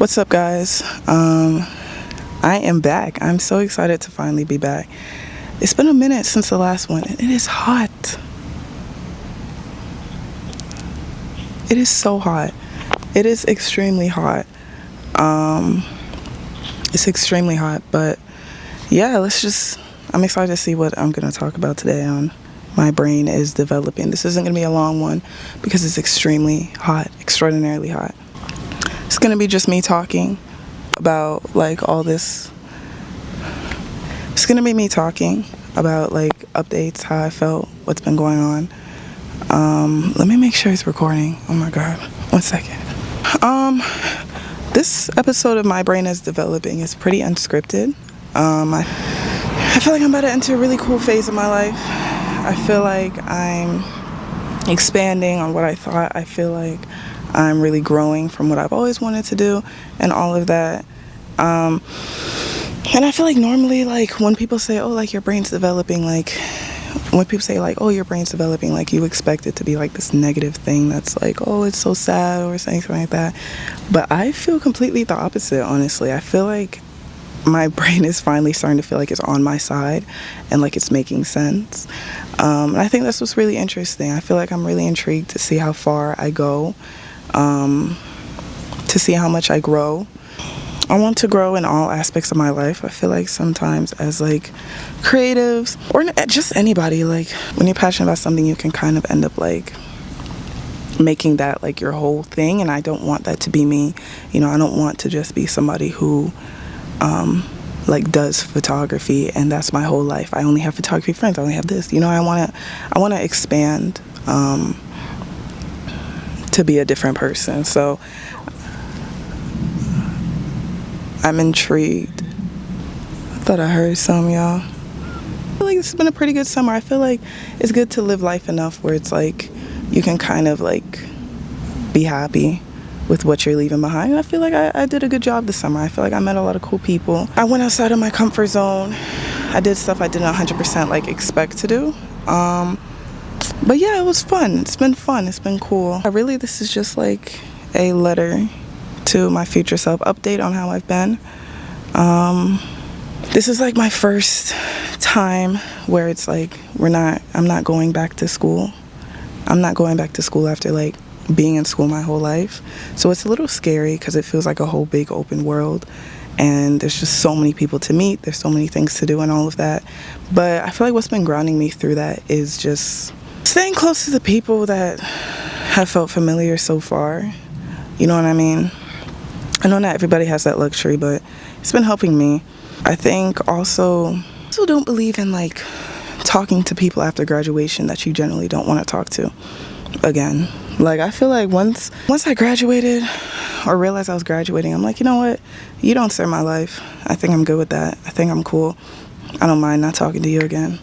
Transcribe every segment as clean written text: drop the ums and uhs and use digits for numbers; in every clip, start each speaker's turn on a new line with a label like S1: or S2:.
S1: What's up, guys? I am back. I'm so excited to finally be back. It's been a minute since the last one, and it is hot. It is so hot. It is extremely hot. It's extremely hot, but yeah, I'm excited to see what I'm going to talk about today on My Brain is Developing. This isn't going to be a long one because it's extremely hot, extraordinarily hot. It's going to be just me talking about all this. It's going to be me talking about updates, how I felt, what's been going on. Let me make sure it's recording. Oh my God. 1 second. This episode of My Brain is Developing is pretty unscripted. I feel like I'm about to enter a really cool phase of my life. I feel like I'm expanding on what I thought. I feel like I'm really growing from what I've always wanted to do and all of that. And I feel like normally, when people say, oh, your brain's developing, when people say, oh, your brain's developing, you expect it to be this negative thing that's oh, it's so sad or something like that. But I feel completely the opposite, honestly. I feel like my brain is finally starting to feel like it's on my side and it's making sense. And I think that's what's really interesting. I feel like I'm really intrigued to see how far I go, to see how much I grow. I want to grow in all aspects of my life. I feel like sometimes as creatives or just anybody, when you're passionate about something, you can kind of end up making that your whole thing. And I don't want that to be me. I don't want to just be somebody who does photography and that's my whole life. I only have photography friends. I only have this. I want to expand to be a different person. So I'm intrigued. I thought I heard some, y'all. I feel like this has been a pretty good summer. I feel like it's good to live life enough where it's you can kind of be happy with what you're leaving behind. And I feel like I did a good job this summer. I feel like I met a lot of cool people. I went outside of my comfort zone. I did stuff I didn't 100% expect to do. But yeah, it was fun. It's been fun. It's been cool. This is just a letter to my future self, update on how I've been. This is my first time where it's I'm not going back to school. I'm not going back to school after being in school my whole life. So it's a little scary because it feels like a whole big open world and there's just so many people to meet. There's so many things to do and all of that. But I feel like what's been grounding me through that is just staying close to the people that have felt familiar so far. You know what I mean? I know not everybody has that luxury, but it's been helping me. I think also don't believe in talking to people after graduation that you generally don't want to talk to again. I feel like once I graduated or realized I was graduating, I'm you know what? You don't serve my life. I think I'm good with that. I think I'm cool. I don't mind not talking to you again.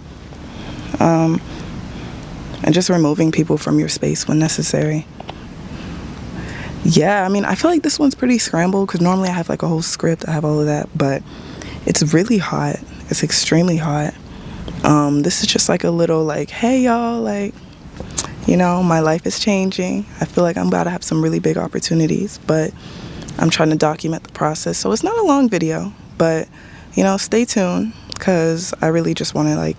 S1: And just removing people from your space when necessary. Yeah, I feel like this one's pretty scrambled because normally I have a whole script. I have all of that, but it's really hot. It's extremely hot. This is just a little hey y'all, my life is changing. I feel like I'm about to have some really big opportunities, but I'm trying to document the process. So it's not a long video, but stay tuned because I really just want to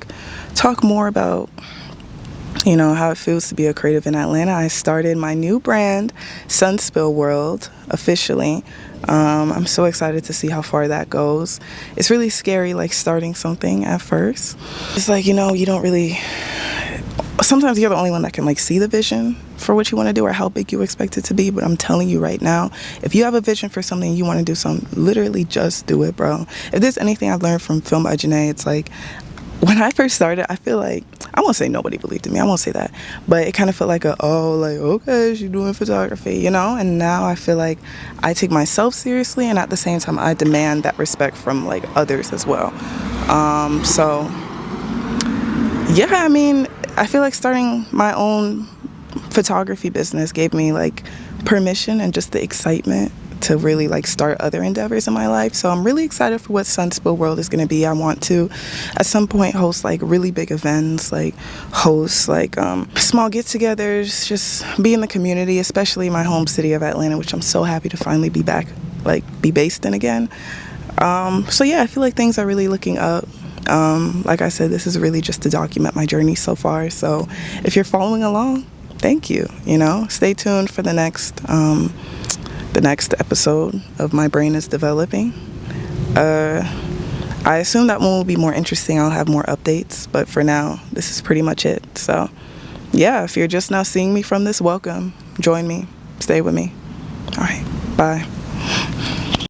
S1: talk more about how it feels to be a creative in Atlanta. I started my new brand, Sunspill World, officially. I'm so excited to see how far that goes. It's really scary, starting something at first. It's you don't really... Sometimes you're the only one that can see the vision for what you want to do or how big you expect it to be. But I'm telling you right now, if you have a vision for something, you want to do something, literally just do it, bro. If there's anything I've learned from Film by Janae, it's when I first started, I feel I won't say nobody believed in me. I won't say that. But it kind of felt okay, she's doing photography, And now I feel I take myself seriously. And at the same time, I demand that respect from others as well. So, yeah, I feel starting my own photography business gave me permission and just the excitement to really start other endeavors in my life. So I'm really excited for what Sunspill World is going to be. I want to at some point host really big events, host small get-togethers, just be in the community, especially my home city of Atlanta, which I'm so happy to finally be back like be based in again. So yeah, I feel like things are really looking up. Like I said, this is really just to document my journey so far. So if you're following along, thank you. You know, stay tuned for the next episode of My Brain is Developing. I assume that one will be more interesting. I'll have more updates, but for now, this is pretty much it. So yeah, if you're just now seeing me from this, welcome. Join me. Stay with me. All right. Bye.